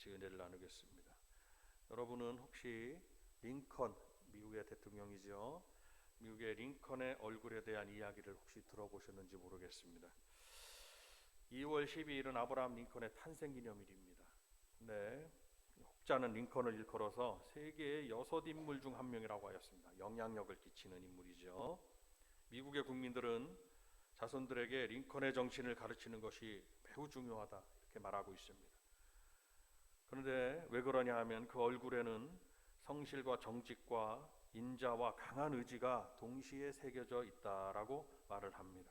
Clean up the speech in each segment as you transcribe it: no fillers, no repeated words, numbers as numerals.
같이 은혜를 나누겠습니다. 여러분은 혹시 링컨, 미국의 대통령이죠. 미국의 링컨의 얼굴에 대한 이야기를 혹시 들어보셨는지 모르겠습니다. 2월 12일은 아브라함 링컨의 탄생기념일입니다. 네, 혹자는 링컨을 일컬어서 세계의 6인물 중 한 명이라고 하였습니다. 영향력을 끼치는 인물이죠. 미국의 국민들은 자손들에게 링컨의 정신을 가르치는 것이 매우 중요하다 이렇게 말하고 있습니다. 그런데 왜 그러냐 하면 그 얼굴에는 성실과 정직과 인자와 강한 의지가 동시에 새겨져 있다라고 말을 합니다.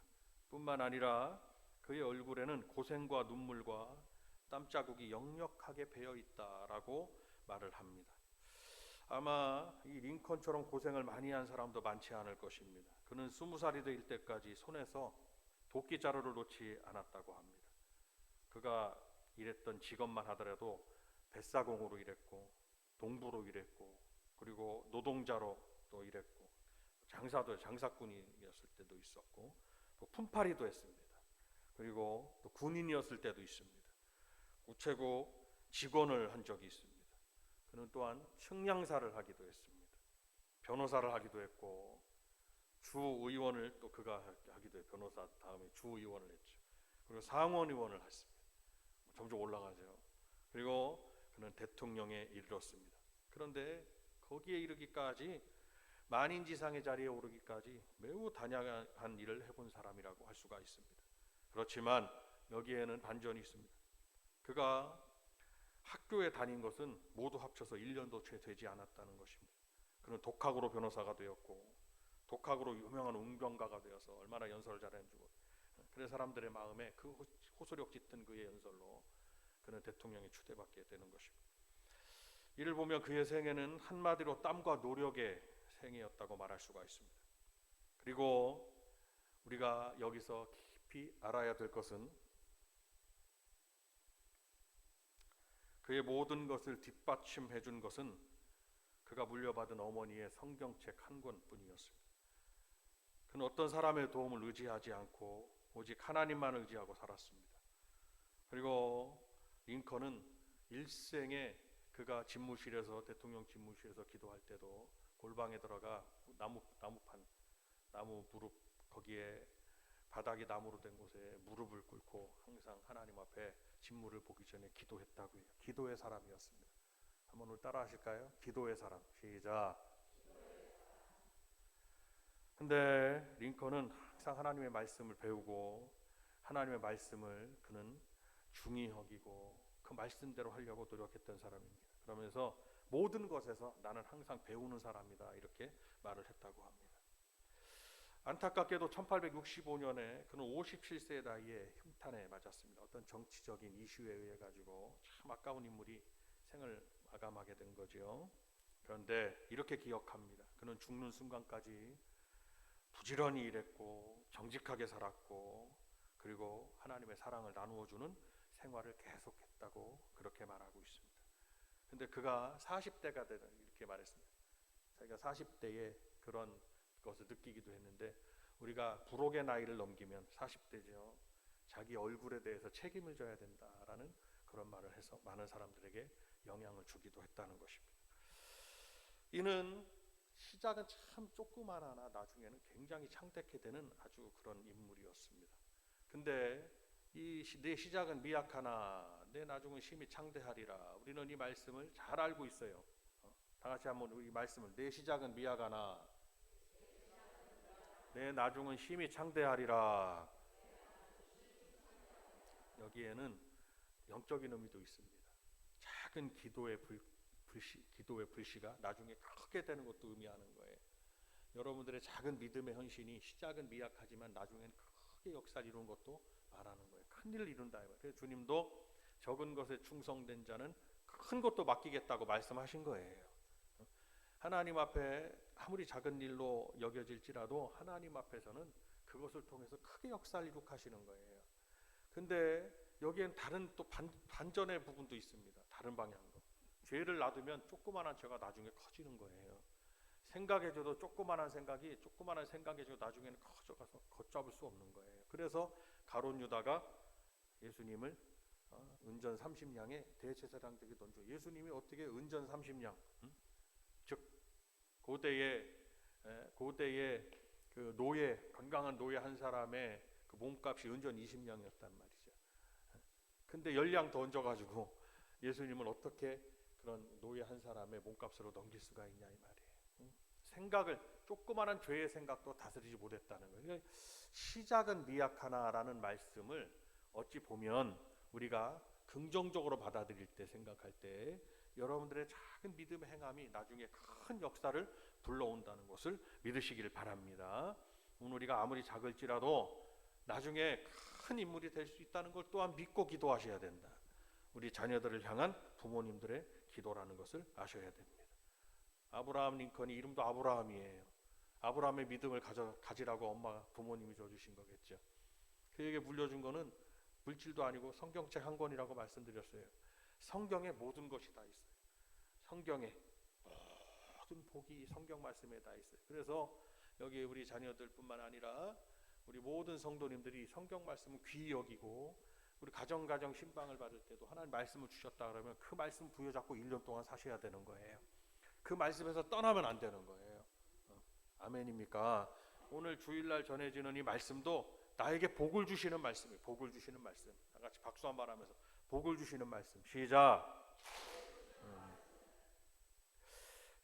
뿐만 아니라 그의 얼굴에는 고생과 눈물과 땀자국이 역력하게 배어 있다라고 말을 합니다. 아마 이 링컨처럼 고생을 많이 한 사람도 많지 않을 것입니다. 그는 20살이 될 때까지 손에서 도끼 자루를 놓지 않았다고 합니다. 그가 일했던 직업만 하더라도 뱃사공으로 일했고 동부로 일했고 그리고 노동자로 또 일했고 장사꾼이었을 때도 있었고 또 품팔이도 했습니다. 그리고 또 군인이었을 때도 있습니다. 우체국 직원을 한 적이 있습니다. 그는 또한 측량사를 하기도 했습니다. 변호사를 하기도 했고 주의원을 또 그가 하기도 해요. 변호사 다음에 주의원을 했죠. 그리고 상원의원을 했습니다. 점점 올라가죠. 그리고 그는 대통령에 이르렀습니다. 그런데 거기에 이르기까지 만인지상의 자리에 오르기까지 매우 다양한 일을 해본 사람이라고 할 수가 있습니다. 그렇지만 여기에는 반전이 있습니다. 그가 학교에 다닌 것은 모두 합쳐서 1년도 채 되지 않았다는 것입니다. 그는 독학으로 변호사가 되었고 독학으로 유명한 운동가가 되어서 얼마나 연설을 잘했는지 그래서 사람들의 마음에 그 호소력 짙은 그의 연설로 그는 대통령에 추대받게 되는 것입니다. 이를 보면 그의 생애는 한마디로 땀과 노력의 생애였다고 말할 수가 있습니다. 그리고 우리가 여기서 깊이 알아야 될 것은 그의 모든 것을 뒷받침해 준 것은 그가 물려받은 어머니의 성경책 한 권뿐이었습니다. 그는 어떤 사람의 도움을 의지하지 않고 오직 하나님만 의지하고 살았습니다. 그리고 링컨은 일생에 그가 집무실에서 대통령 집무실에서 기도할 때도 골방에 들어가 나무 무릎 거기에 바닥이 나무로 된 곳에 무릎을 꿇고 항상 하나님 앞에 직무를 보기 전에 기도했다고 해요. 기도의 사람이었습니다. 한번 오늘 따라 하실까요? 기도의 사람. 시작. 근데 링컨은 항상 하나님의 말씀을 배우고 하나님의 말씀을 그는 중히 여기고 그 말씀대로 하려고 노력했던 사람입니다. 그러면서 모든 것에서 나는 항상 배우는 사람이다 이렇게 말을 했다고 합니다. 안타깝게도 1865년에 그는 57세의 나이에 흉탄에 맞았습니다. 어떤 정치적인 이슈에 의해 가지고 참 아까운 인물이 생을 마감하게 된 거죠. 그런데 이렇게 기억합니다. 그는 죽는 순간까지 부지런히 일했고 정직하게 살았고 그리고 하나님의 사랑을 나누어주는 생활을 계속했다고 그렇게 말하고 있습니다. 근데 그가 40대가 되다 이렇게 말했습니다. 자기가 40대에 그런 것을 느끼기도 했는데 우리가 불혹의 나이를 넘기면 40대죠. 자기 얼굴에 대해서 책임을 져야 된다라는 그런 말을 해서 많은 사람들에게 영향을 주기도 했다는 것입니다. 이는 시작은 참 조그마하나 나중에는 굉장히 창대케 되는 아주 그런 인물이었습니다. 근데 내 시작은 미약하나 내 나중은 심히 창대하리라. 우리는 이 말씀을 잘 알고 있어요. 다 같이 한번 우리 말씀을 내 시작은 미약하나 내 나중은 심히 창대하리라. 여기에는 영적인 의미도 있습니다. 작은 기도의 불씨가 나중에 크게 되는 것도 의미하는 거예요. 여러분들의 작은 믿음의 헌신이 시작은 미약하지만 나중엔 크게 역사를 이루는 것도 말하는 거예요. 큰 일을 이룬다. 그래서 주님도 적은 것에 충성된 자는 큰 것도 맡기겠다고 말씀하신 거예요. 하나님 앞에 아무리 작은 일로 여겨질지라도 하나님 앞에서는 그것을 통해서 크게 역사를 이룩하시는 거예요. 근데 여기엔 다른 또 반전의 부분도 있습니다. 다른 방향으로. 죄를 놔두면 조그만한 죄가 나중에 커지는 거예요. 생각해줘도 조그만한 생각해줘도 나중에는 커져가서 걷잡을 수 없는 거예요. 그래서 가룟 유다가 예수님을 은전 30냥에 대제사장 되기 던져. 예수님이 어떻게 은전 30냥, 즉 고대의 그 노예, 건강한 노예 한 사람의 그 몸값이 은전 20냥이었단 말이죠. 근데 10냥 더 얹어가지고 예수님은 어떻게 그런 노예 한 사람의 몸값으로 넘길 수가 있냐 이 말이에요. 생각을, 조그마한 죄의 생각도 다스리지 못했다는 거예요. 그러니까 시작은 미약하나라는 말씀을 어찌 보면 우리가 긍정적으로 받아들일 때, 생각할 때 여러분들의 작은 믿음의 행함이 나중에 큰 역사를 불러온다는 것을 믿으시길 바랍니다. 오늘 우리가 아무리 작을지라도 나중에 큰 인물이 될 수 있다는 걸 또한 믿고 기도하셔야 된다. 우리 자녀들을 향한 부모님들의 기도라는 것을 아셔야 됩니다. 아브라함 링컨이 이름도 아브라함이에요. 아브라함의 믿음을 가지라고 부모님이 줘주신 거겠죠. 그에게 물려준 거는 물질도 아니고 성경책 한 권이라고 말씀드렸어요. 성경에 모든 것이 다 있어요. 성경에 모든 복이 성경 말씀에 다 있어요. 그래서 여기 우리 자녀들뿐만 아니라 우리 모든 성도님들이 성경 말씀을 귀히 여기고, 우리 가정 신방을 받을 때도 하나님 말씀을 주셨다 그러면 그 말씀 부여잡고 1년 동안 사셔야 되는 거예요. 그 말씀에서 떠나면 안 되는 거예요. 아멘입니까? 오늘 주일날 전해지는 이 말씀도 나에게 복을 주시는 말씀이에요. 복을 주시는 말씀. 다 같이 박수 한번 하면서 복을 주시는 말씀. 시작.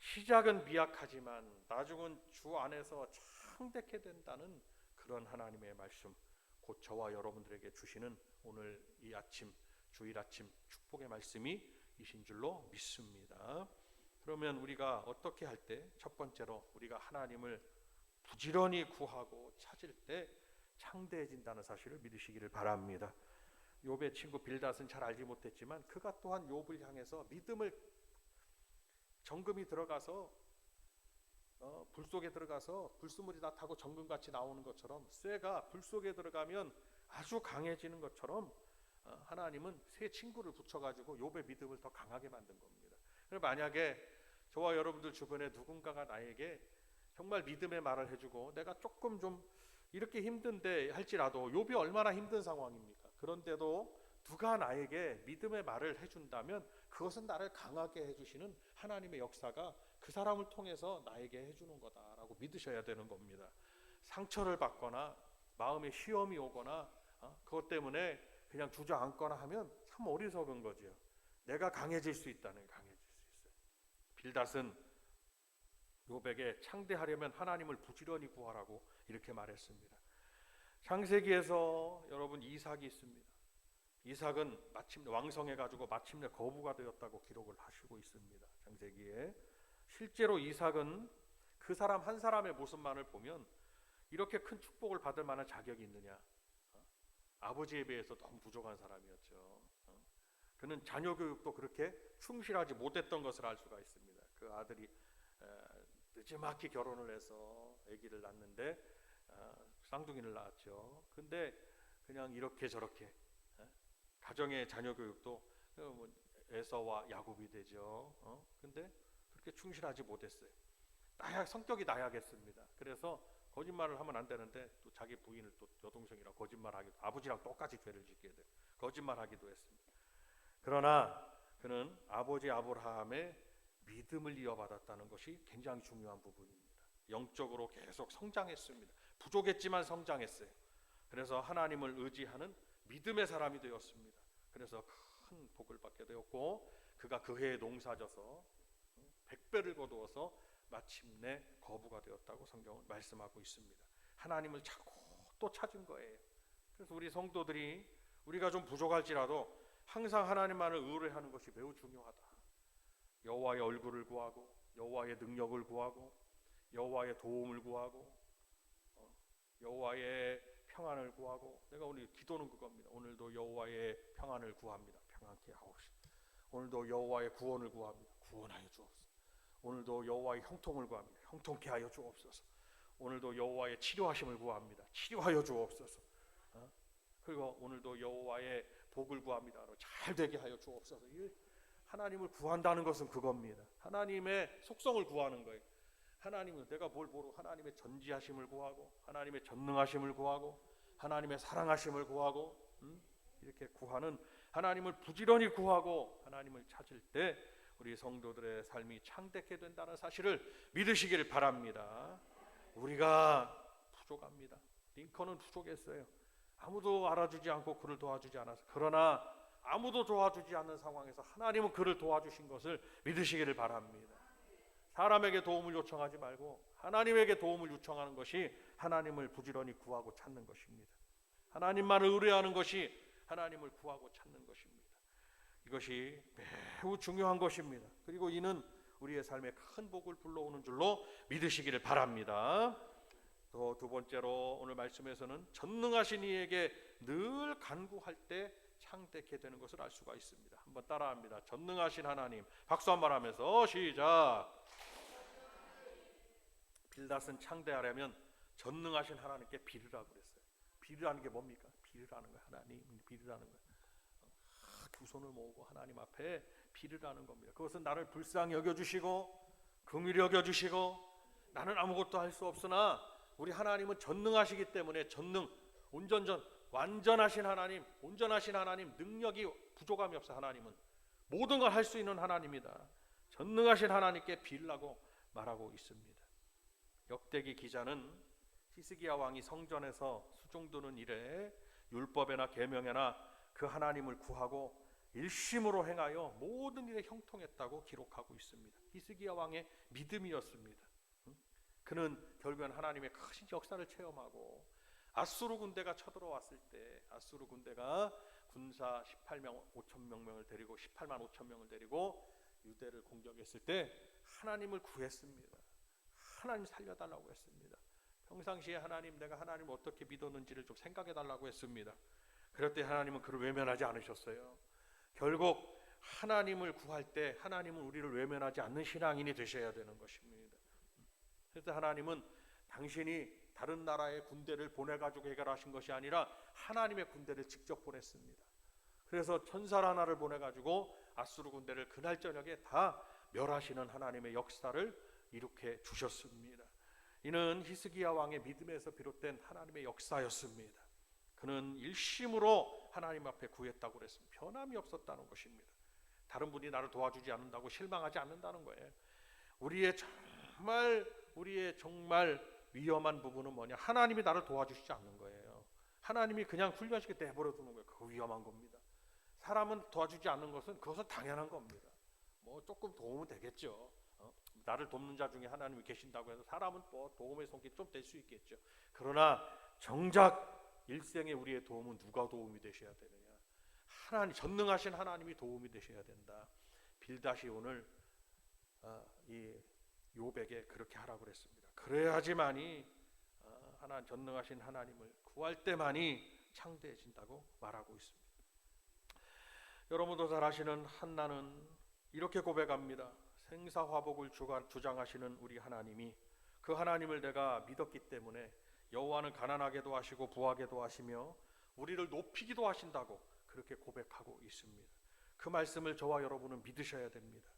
시작은 미약하지만 나중은 주 안에서 창대케 된다는 그런 하나님의 말씀, 곧 저와 여러분들에게 주시는 오늘 이 아침, 주일 아침 축복의 말씀이 이신 줄로 믿습니다. 그러면 우리가 어떻게 할 때, 첫 번째로 우리가 하나님을 부지런히 구하고 찾을 때 창대해진다는 사실을 믿으시기를 바랍니다. 욥의 친구 빌닷은 잘 알지 못했지만 그가 또한 욥을 향해서 믿음을, 정금이 들어가서 불 속에 들어가서 불순물이 다 타고 정금같이 나오는 것처럼, 쇠가 불 속에 들어가면 아주 강해지는 것처럼 하나님은 새 친구를 붙여가지고 욥의 믿음을 더 강하게 만든 겁니다. 그럼 만약에 저와 여러분들 주변에 누군가가 나에게 정말 믿음의 말을 해주고, 내가 조금 좀 이렇게 힘든데 할지라도, 욥이 얼마나 힘든 상황입니까? 그런데도 누가 나에게 믿음의 말을 해준다면 그것은 나를 강하게 해주시는 하나님의 역사가 그 사람을 통해서 나에게 해주는 거다라고 믿으셔야 되는 겁니다. 상처를 받거나 마음에 시험이 오거나 그것 때문에 그냥 주저앉거나 하면 참 어리석은 거죠. 내가 강해질 수 있다는, 강해질 수 있어요. 빌닷은 욥에게 창대하려면 하나님을 부지런히 구하라고 이렇게 말했습니다. 창세기에서 여러분 이삭이 있습니다. 이삭은 마침내 왕성해가지고 마침내 거부가 되었다고 기록을 하시고 있습니다. 창세기에. 실제로 이삭은 그 사람 한 사람의 모습만을 보면 이렇게 큰 축복을 받을 만한 자격이 있느냐? 아버지에 비해서 너무 부족한 사람이었죠. 그는 자녀 교육도 그렇게 충실하지 못했던 것을 알 수가 있습니다. 그 아들이 늦지막히 결혼을 해서 아기를 낳는데 쌍둥이를 낳았죠. 근데 그냥 이렇게 저렇게 가정의 자녀 교육도 에서와 야곱이 되죠. 근데 그렇게 충실하지 못했어요. 성격이 나약했습니다. 그래서 거짓말을 하면 안 되는데 또 자기 부인을 또 여동생이랑 거짓말하기도, 아버지랑 똑같이 죄를 짓게 돼요. 거짓말하기도 했습니다. 그러나 그는 아버지 아브라함의 믿음을 이어받았다는 것이 굉장히 중요한 부분입니다. 영적으로 계속 성장했습니다. 부족했지만 성장했어요. 그래서 하나님을 의지하는 믿음의 사람이 되었습니다. 그래서 큰 복을 받게 되었고, 그가 그 해에 농사져서 100배를 거두어서 마침내 거부가 되었다고 성경은 말씀하고 있습니다. 하나님을 찾고 또 찾은 거예요. 그래서 우리 성도들이, 우리가 좀 부족할지라도 항상 하나님만을 의뢰하는 것이 매우 중요하다. 여호와의 얼굴을 구하고, 여호와의 능력을 구하고, 여호와의 도움을 구하고, 여호와의 평안을 구하고. 내가 오늘 기도는 그겁니다. 오늘도 여호와의 평안을 구합니다. 평안케 하옵시고. 오늘도 여호와의 구원을 구합니다. 구원하여 주옵소서. 오늘도 여호와의 형통을 구합니다. 형통케 하여 주옵소서. 오늘도 여호와의 치료하심을 구합니다. 치료하여 주옵소서. 그리고 오늘도 여호와의 복을 구합니다. 잘 되게 하여 주옵소서. 하나님을 구한다는 것은 그겁니다. 하나님의 속성을 구하는 거예요. 하나님은 내가 뭘 모르고 하나님의 전지하심을 구하고, 하나님의 전능하심을 구하고, 하나님의 사랑하심을 구하고, 이렇게 그렇게 구하는 하나님을 부지런히 구하고 하나님을 찾을 때 우리 성도들의 삶이 창대케 된다는 사실을 믿으시길 바랍니다. 우리가 부족합니다. 링컨은 부족했어요. 아무도 알아주지 않고 그를 도와주지 않아서. 그러나 아무도 도와주지 않는 상황에서 하나님은 그를 도와주신 것을 믿으시기를 바랍니다. 사람에게 도움을 요청하지 말고 하나님에게 도움을 요청하는 것이 하나님을 부지런히 구하고 찾는 것입니다. 하나님만을 의뢰하는 것이 하나님을 구하고 찾는 것입니다. 이것이 매우 중요한 것입니다. 그리고 이는 우리의 삶에 큰 복을 불러오는 줄로 믿으시기를 바랍니다. 또 두 번째로 오늘 말씀에서는 전능하신 이에게 늘 간구할 때 창대케 되는 것을 알 수가 있습니다. 한번 따라합니다. 전능하신 하나님. 박수 한번 하면서 시작. 빌닷은 창대하려면 전능하신 하나님께 비르라고 그랬어요. 비르라는 게 뭡니까? 비르라는 거예요. 하나님 비르라는 거예요. 두 손을 모으고 하나님 앞에 비르라는 겁니다. 그것은 나를 불쌍히 여겨주시고 긍휼히 여겨주시고 나는 아무것도 할 수 없으나 우리 하나님은 전능하시기 때문에 전능, 온전전, 완전하신 하나님, 온전하신 하나님, 능력이 부족함이 없어. 하나님은 모든 걸 할 수 있는 하나님이다. 전능하신 하나님께 빌라고 말하고 있습니다. 역대기 기자는 히스기야 왕이 성전에서 수종드는 일에 율법에나 계명에나 그 하나님을 구하고 일심으로 행하여 모든 일에 형통했다고 기록하고 있습니다. 히스기야 왕의 믿음이었습니다. 그는 결국엔 하나님의 큰 역사를 체험하고 아수르 군대가 쳐들어왔을 때 아수르 군대가 군사 18만 5천 명을 데리고 18만 5천 명을 데리고 유대를 공격했을 때 하나님을 구했습니다. 하나님 살려달라고 했습니다. 평상시에 하나님, 내가 하나님을 어떻게 믿었는지를 좀 생각해달라고 했습니다. 그럴 때 하나님은 그를 외면하지 않으셨어요. 결국 하나님을 구할 때 하나님은 우리를 외면하지 않는 신앙인이 되셔야 되는 것입니다. 그래서 하나님은 당신이 다른 나라의 군대를 보내가지고 해결하신 것이 아니라 하나님의 군대를 직접 보냈습니다. 그래서 천사 하나를 보내가지고 아수르 군대를 그날 저녁에 다 멸하시는 하나님의 역사를 일으켜 주셨습니다. 이는 히스기야 왕의 믿음에서 비롯된 하나님의 역사였습니다. 그는 일심으로 하나님 앞에 구했다고 그랬습니다. 변함이 없었다는 것입니다. 다른 분이 나를 도와주지 않는다고 실망하지 않는다는 거예요. 우리의 정말 위험한 부분은 뭐냐? 하나님이 나를 도와주시지 않는 거예요. 하나님이 그냥 훈련시켜 내버려 두는 거예요. 그거 위험한 겁니다. 사람은 도와주지 않는 것은 그것은 당연한 겁니다. 뭐 조금 도움은 되겠죠. 나를 돕는 자 중에 하나님이 계신다고 해서 사람은 뭐 도움의 손길이 좀 될 수 있겠죠. 그러나 정작 일생에 우리의 도움은 누가 도움이 되셔야 되느냐? 하나님, 전능하신 하나님이 도움이 되셔야 된다. 빌닷이 오늘 이 욥에게 그렇게 하라고 그랬습니다. 그래야지만이 하나님, 전능하신 하나님을 구할 때만이 창대해진다고 말하고 있습니다. 여러분도 잘 아시는 한나는 이렇게 고백합니다. 생사화복을 주장하시는 우리 하나님이, 그 하나님을 내가 믿었기 때문에 여호와는 가난하게도 하시고 부하게도 하시며 우리를 높이기도 하신다고 그렇게 고백하고 있습니다. 그 말씀을 저와 여러분은 믿으셔야 됩니다.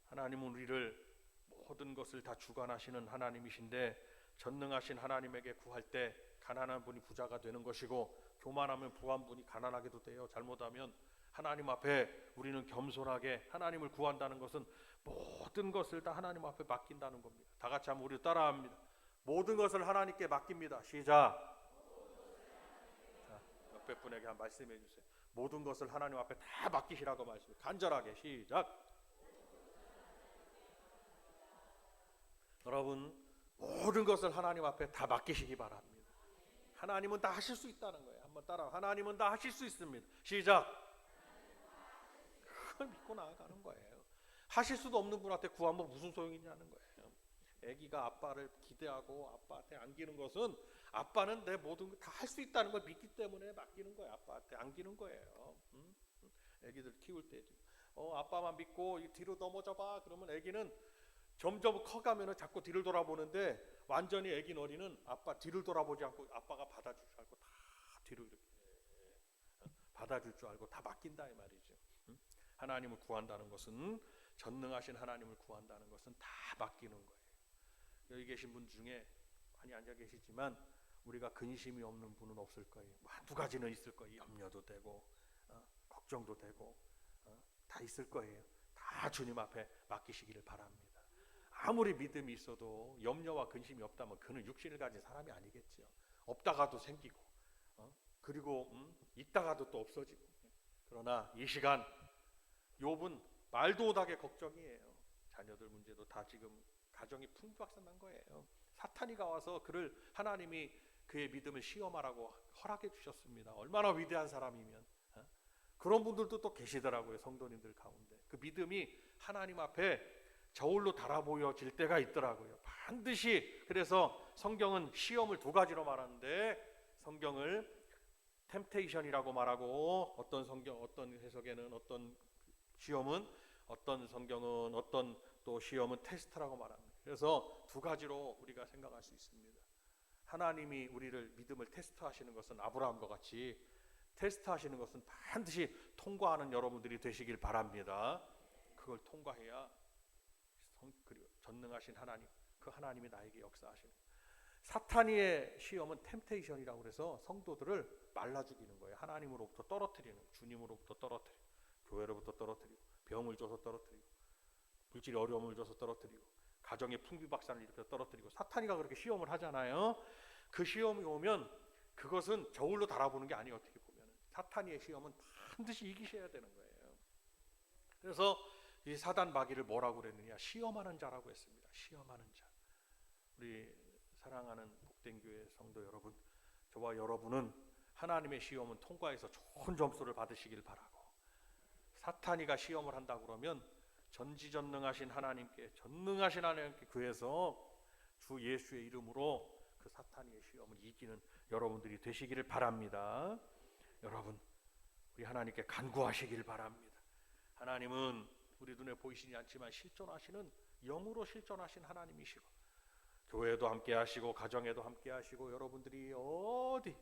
하나님은 우리를 모든 것을 다 주관하시는 하나님이신데, 전능하신 하나님에게 구할 때 가난한 분이 부자가 되는 것이고 교만하면 부한 분이 가난하게도 돼요. 잘못하면 하나님 앞에 우리는 겸손하게 하나님을 구한다는 것은 모든 것을 다 하나님 앞에 맡긴다는 겁니다. 다 같이 한번 우리 따라합니다. 모든 것을 하나님께 맡깁니다. 시작. 자, 옆에 분에게 한 말씀해 주세요. 모든 것을 하나님 앞에 다 맡기시라고 말씀해. 간절하게 시작. 여러분, 모든 것을 하나님 앞에 다 맡기시기 바랍니다. 하나님은 다 하실 수 있다는 거예요. 한번 따라. 하나님은 다 하실 수 있습니다. 시작. 그걸 믿고 나아가는 거예요. 하실 수도 없는 분한테 구하면 무슨 소용이 있냐는 거예요. 아기가 아빠를 기대하고 아빠한테 안기는 것은, 아빠는 내 모든 걸 다 할 수 있다는 걸 믿기 때문에 맡기는 거예요. 아빠한테 안기는 거예요. 아기들 키울 때 아빠만 믿고 뒤로 넘어져 봐. 그러면 아기는 점점 커가면 자꾸 뒤를 돌아보는데, 완전히 아기 어린은 아빠 뒤를 돌아보지 않고 아빠가 받아줄 줄 알고 다 뒤로 이렇게 받아줄 줄 알고 다 맡긴다 이 말이죠. 하나님을 구한다는 것은, 전능하신 하나님을 구한다는 것은 다 맡기는 거예요. 여기 계신 분 중에 많이 앉아 계시지만 우리가 근심이 없는 분은 없을 거예요. 한두 가지는 있을 거예요. 염려도 되고 걱정도 되고 다 있을 거예요. 다 주님 앞에 맡기시기를 바랍니다. 아무리 믿음이 있어도 염려와 근심이 없다면 그는 육신을 가진 사람이 아니겠죠. 없다가도 생기고 그리고 있다가도 또 없어지고. 그러나 이 시간 욥은 말도 못하게 걱정이에요. 자녀들 문제도 다 지금 가정이 풍비박산난 거예요. 사탄이가 와서 그를 하나님이 그의 믿음을 시험하라고 허락해 주셨습니다. 얼마나 위대한 사람이면. 그런 분들도 또 계시더라고요. 성도님들 가운데 그 믿음이 하나님 앞에 저울로 달아 보여질 때가 있더라고요. 반드시. 그래서 성경은 시험을 두 가지로 말하는데 성경을 템테이션이라고 말하고 어떤 성경 어떤 해석에는 어떤 시험은 어떤 성경은 어떤 또 시험은 테스트라고 말합니다. 그래서 두 가지로 우리가 생각할 수 있습니다. 하나님이 우리를 믿음을 테스트하시는 것은 아브라함과 같이 테스트하시는 것은 반드시 통과하는 여러분들이 되시길 바랍니다. 그걸 통과해야 그리고 전능하신 하나님, 그 하나님이 나에게 역사하시는. 사탄의 시험은 템테이션이라고 해서 성도들을 말라 죽이는 거예요. 하나님으로부터 떨어뜨리는, 주님으로부터 떨어뜨리고, 교회로부터 떨어뜨리고, 병을 줘서 떨어뜨리고, 물질의 어려움을 줘서 떨어뜨리고, 가정의 풍비박산을 일으켜 떨어뜨리고. 사탄이가 그렇게 시험을 하잖아요. 그 시험이 오면 그것은 저울로 달아보는 게 아니에요. 어떻게 보면 사탄의 시험은 반드시 이기셔야 되는 거예요. 그래서 이 사단 마귀를 뭐라고 그랬느냐? 시험하는 자라고 했습니다. 시험하는 자. 우리 사랑하는 복된 교회 성도 여러분, 저와 여러분은 하나님의 시험은 통과해서 좋은 점수를 받으시길 바라고, 사탄이가 시험을 한다 그러면 전지전능하신 하나님께, 전능하신 하나님께 구해서 주 예수의 이름으로 그 사탄의 시험을 이기는 여러분들이 되시기를 바랍니다. 여러분, 우리 하나님께 간구하시길 바랍니다. 하나님은 우리 눈에 보이시지 않지만 실존하시는, 영으로 실존하신 하나님이시고, 교회도 함께 하시고 가정에도 함께 하시고, 여러분들이 어디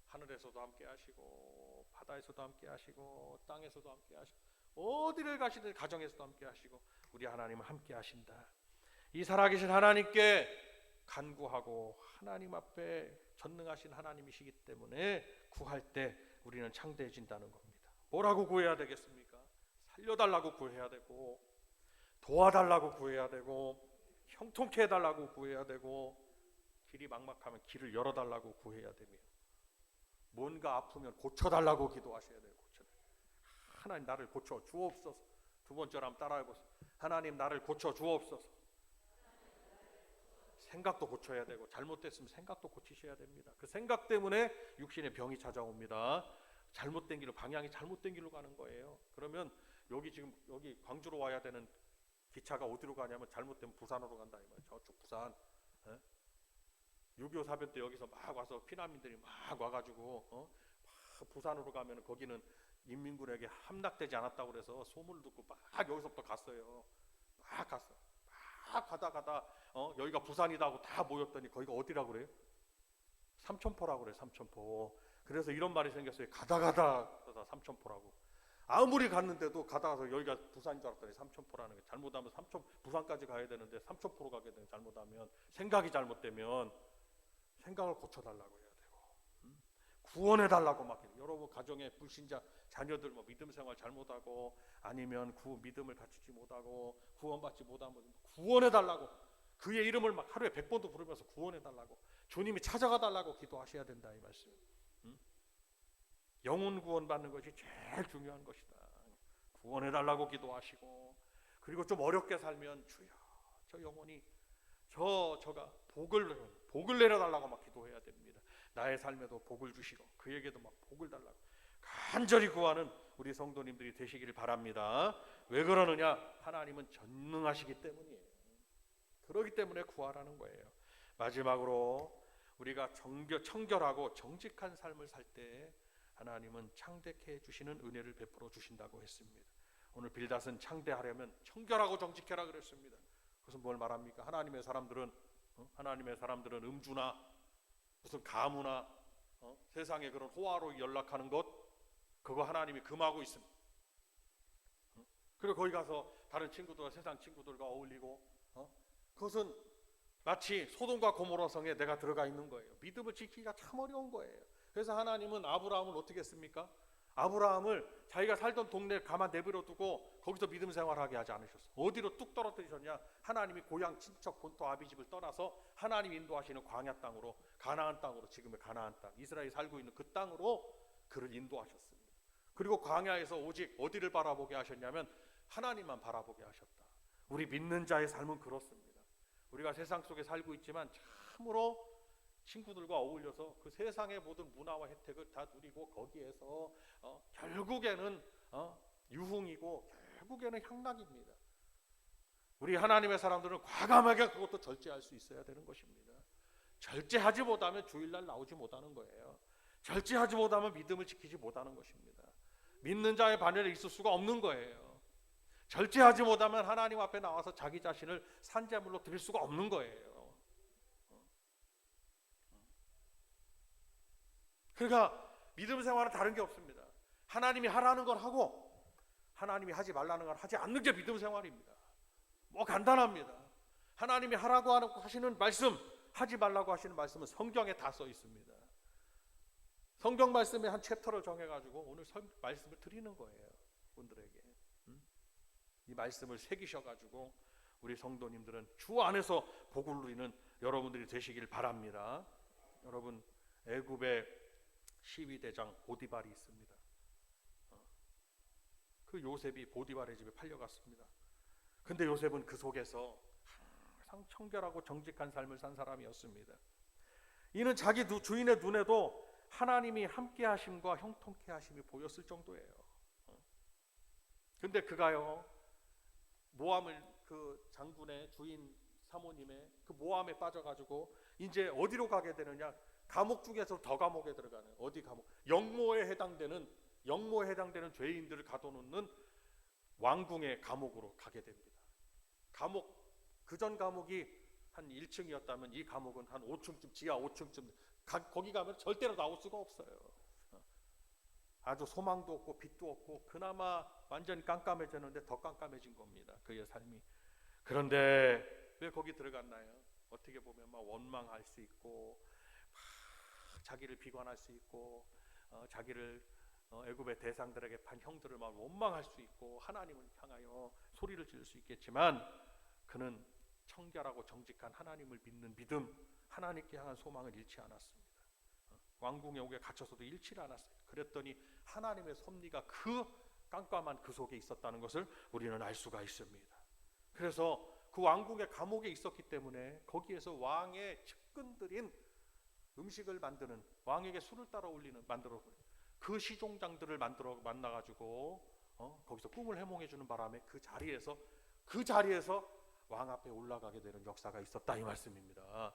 하늘에서도 함께 하시고 바다에서도 함께 하시고 땅에서도 함께 하시고 어디를 가시든 가정에서도 함께 하시고 우리 하나님은 함께 하신다. 이 살아계신 하나님께 간구하고 하나님 앞에 전능하신 하나님이시기 때문에 구할 때 우리는 창대해진다는 겁니다. 뭐라고 구해야 되겠습니까? 살려달라고 구해야 되고, 도와달라고 구해야 되고, 형통케 해달라고 구해야 되고, 길이 막막하면 길을 열어달라고 구해야 되며, 뭔가 아프면 고쳐달라고 기도하셔야 돼요. 하나님 나를 고쳐 주옵소서. 두 번째로 한번 따라해보세요. 하나님 나를 고쳐 주옵소서. 생각도 고쳐야 되고, 잘못됐으면 생각도 고치셔야 됩니다. 그 생각 때문에 육신의 병이 찾아옵니다. 잘못된 길로, 방향이 잘못된 길로 가는 거예요. 그러면 여기 지금 여기 광주로 와야 되는 기차가 어디로 가냐면 잘못되면 부산으로 간다 이 말이에요. 저쪽 부산. 6.25 사변 때 여기서 막 와서 피난민들이 막 와가지고 막 부산으로 가면 거기는 인민군에게 함락되지 않았다고 그래서 소문을 듣고 막 여기서부터 갔어요. 막 갔어. 막 가다 여기가 부산이다 하고 다 모였더니 거기가 어디라고 그래요? 삼천포라고 그래요. 삼천포. 그래서 이런 말이 생겼어요. 가다 삼천포라고. 아무리 갔는데도 가다가서 여기가 부산인 줄 알았더니 삼천포라는 게, 잘못하면 부산까지 가야 되는데 삼천포로 가게 되는, 잘못하면 생각이 잘못되면 생각을 고쳐달라고 해야 되고, 구원해달라고 막. 여러분 가정에 불신자 자녀들 뭐 믿음 생활 잘못하고 아니면 믿음을 갖추지 못하고 구원받지 못하면 구원해달라고, 그의 이름을 막 하루에 100번도 부르면서 구원해달라고, 주님이 찾아가달라고 기도하셔야 된다 이 말씀. 영혼 구원받는 것이 제일 중요한 것이다. 구원해달라고 기도하시고, 그리고 좀 어렵게 살면 주여 저 영혼이 저가 복을 내려달라고 막 기도해야 됩니다. 나의 삶에도 복을 주시고 그에게도 막 복을 달라고 간절히 구하는 우리 성도님들이 되시기를 바랍니다. 왜 그러느냐? 하나님은 전능하시기 때문이에요. 그렇기 때문에 구하라는 거예요. 마지막으로 우리가 청결하고 정직한 삶을 살 때 하나님은 창대케 해주시는 은혜를 베풀어 주신다고 했습니다. 오늘 빌닷은 창대하려면 청결하고 정직해라 그랬습니다. 그것은 뭘 말합니까? 하나님의 사람들은 음주나 무슨 가무나 세상에 그런 호화로 연락하는 것, 그거 하나님이 금하고 있습니다. 그리고 거기 가서 다른 친구들과 세상 친구들과 어울리고 그것은 마치 소돔과 고모라 성에 내가 들어가 있는 거예요. 믿음을 지키기가 참 어려운 거예요. 그래서 하나님은 아브라함을 어떻게 했습니까? 아브라함을 자기가 살던 동네에 가만 내버려 두고 거기서 믿음 생활하게 하지 않으셨어요. 어디로 뚝 떨어뜨리셨냐? 하나님이 고향 친척 본토 아비집을 떠나서 하나님 인도하시는 광야 땅으로, 가나안 땅으로, 지금의 가나안 땅, 이스라엘이 살고 있는 그 땅으로 그를 인도하셨습니다. 그리고 광야에서 오직 어디를 바라보게 하셨냐면 하나님만 바라보게 하셨다. 우리 믿는 자의 삶은 그렇습니다. 우리가 세상 속에 살고 있지만 참으로 친구들과 어울려서 그 세상의 모든 문화와 혜택을 다 누리고 거기에서 결국에는 유흥이고 결국에는 향락입니다. 우리 하나님의 사람들은 과감하게 그것도 절제할 수 있어야 되는 것입니다. 절제하지 못하면 주일날 나오지 못하는 거예요. 절제하지 못하면 믿음을 지키지 못하는 것입니다. 믿는 자의 반열에 있을 수가 없는 거예요. 절제하지 못하면 하나님 앞에 나와서 자기 자신을 산제물로 드릴 수가 없는 거예요. 그러니까 믿음 생활은 다른 게 없습니다. 하나님이 하라는 걸 하고 하나님이 하지 말라는 걸 하지 않는 게 믿음 생활입니다. 뭐 간단합니다. 하나님이 하라고 하시는 말씀, 하지 말라고 하시는 말씀은 성경에 다 써 있습니다. 성경 말씀의 한 챕터를 정해가지고 오늘 말씀을 드리는 거예요. 분들에게 이 말씀을 새기셔가지고 우리 성도님들은 주 안에서 복을 누리는 여러분들이 되시길 바랍니다. 여러분, 애굽의 12대장 보디발이 있습니다. 그 요셉이 보디발의 집에 팔려갔습니다. 근데 요셉은 그 속에서 항상 청결하고 정직한 삶을 산 사람이었습니다. 이는 자기 주인의 눈에도 하나님이 함께 하심과 형통케 하심이 보였을 정도예요. 근데 그가요, 모함을, 그 장군의 주인 사모님의 그 모함에 빠져가지고 이제 어디로 가게 되느냐? 감옥 중에서 더 감옥에 들어가는, 어디 감옥? 영모에 해당되는 죄인들을 가둬놓는 왕궁의 감옥으로 가게 됩니다. 감옥, 그전 감옥이 한 1층이었다면 이 감옥은 한 5층쯤, 지하 5층쯤, 거기 가면 절대로 나올 수가 없어요. 아주 소망도 없고 빛도 없고 그나마 완전히 깜깜해졌는데 더 깜깜해진 겁니다. 그의 삶이. 그런데 왜 거기 들어갔나요? 어떻게 보면 막 원망할 수 있고 자기를 비관할 수 있고 자기를 애굽의 대상들에게 판 형들을 막 원망할 수 있고 하나님을 향하여 소리를 지를 수 있겠지만 그는 청결하고 정직한 하나님을 믿는 믿음, 하나님께 향한 소망을 잃지 않았습니다. 왕궁에 오게 갇혀서도 잃지 않았어요. 그랬더니 하나님의 섭리가 그 깜깜한 그 속에 있었다는 것을 우리는 알 수가 있습니다. 그래서 그 왕궁의 감옥에 있었기 때문에 거기에서 왕의 측근들인 음식을 만드는, 왕에게 술을 따라 올리는, 만들어 그 시종장들을 만나가지고 거기서 꿈을 해몽해 주는 바람에 그 자리에서 왕 앞에 올라가게 되는 역사가 있었다, 이 말씀입니다.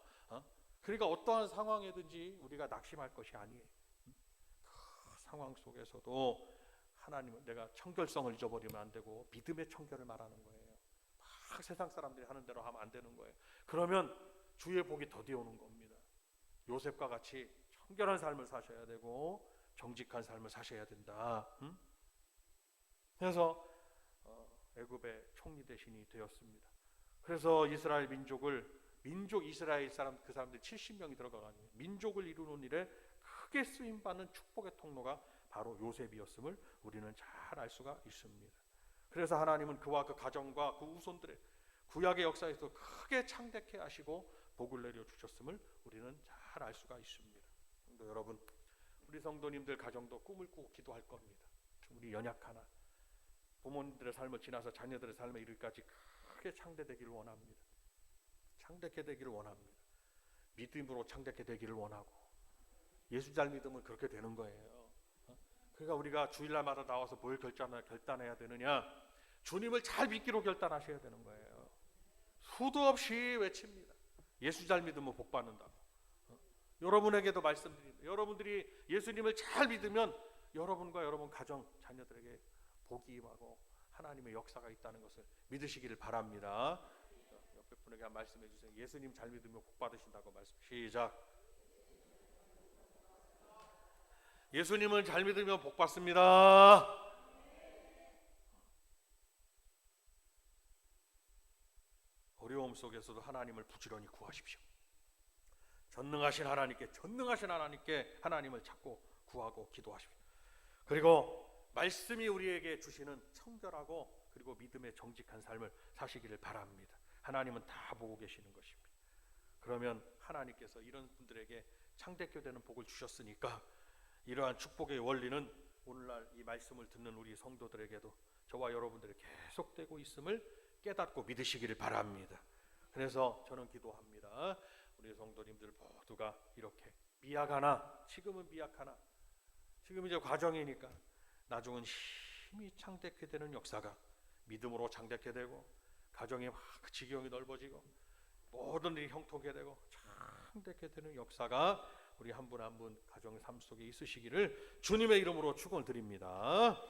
그러니까 어떠한 상황이든지 우리가 낙심할 것이 아니에요. 그 상황 속에서도 하나님은, 내가 청결성을 잊어버리면 안 되고 믿음의 청결을 말하는 거예요. 막 세상 사람들이 하는 대로 하면 안 되는 거예요. 그러면 주의 복이 더디오는 겁니다. 요셉과 같이 청결한 삶을 사셔야 되고 정직한 삶을 사셔야 된다. 그래서 애굽의 총리 대신이 되었습니다. 그래서 이스라엘 이스라엘 사람, 그 사람들 70명이 들어가가지고 민족을 이루는 일에 크게 쓰임받는 축복의 통로가 바로 요셉이었음을 우리는 잘 알 수가 있습니다. 그래서 하나님은 그와 그 가정과 그 후손들의 구약의 역사에서 크게 창대케 하시고 복을 내려주셨음을 우리는 잘 알 수가 있습니다. 성도 여러분, 우리 성도님들 가정도 꿈을 꾸고 기도할 겁니다. 우리 연약하나 부모님들의 삶을 지나서 자녀들의 삶에 이르기까지 크게 창대되기를 원합니다. 창대케 되기를 원합니다. 믿음으로 창대케 되기를 원하고, 예수 잘 믿으면 그렇게 되는 거예요. 그러니까 우리가 주일날마다 나와서 뭘 결단해야 되느냐? 주님을 잘 믿기로 결단하셔야 되는 거예요. 수도 없이 외칩니다. 예수 잘 믿으면 복 받는다고. 여러분에게도 말씀드립니다. 여러분들이 예수님을 잘 믿으면 여러분과 여러분 가정, 자녀들에게 복이 임하고 하나님의 역사가 있다는 것을 믿으시기를 바랍니다. 옆에 분에게 한 말씀해 주세요. 예수님 잘 믿으면 복 받으신다고 말씀. 시작. 예수님은 잘 믿으면 복 받습니다. 어려움 어려움 속에서도 하나님을 부지런히 구하십시오. 전능하신 하나님께 하나님을 찾고 구하고 기도하십시오. 그리고 말씀이 우리에게 주시는 청결하고 그리고 믿음의 정직한 삶을 사시기를 바랍니다. 하나님은 다 보고 계시는 것입니다. 그러면 하나님께서 이런 분들에게 창대케되는 복을 주셨으니까 이러한 축복의 원리는 오늘날 이 말씀을 듣는 우리 성도들에게도 저와 여러분들이 계속되고 있음을 깨닫고 믿으시기를 바랍니다. 그래서 저는 기도합니다. 우리 성도님들 모두가 이렇게 미약하나, 지금은 미약하나, 지금 이제 과정이니까 나중은 힘이 창대케 되는 역사가 믿음으로 창대케 되고 가정이 막 지경이 넓어지고 모든 일이 형통케 되고 창대케 되는 역사가 우리 한 분 한 분 가정 삶 속에 있으시기를 주님의 이름으로 축원드립니다.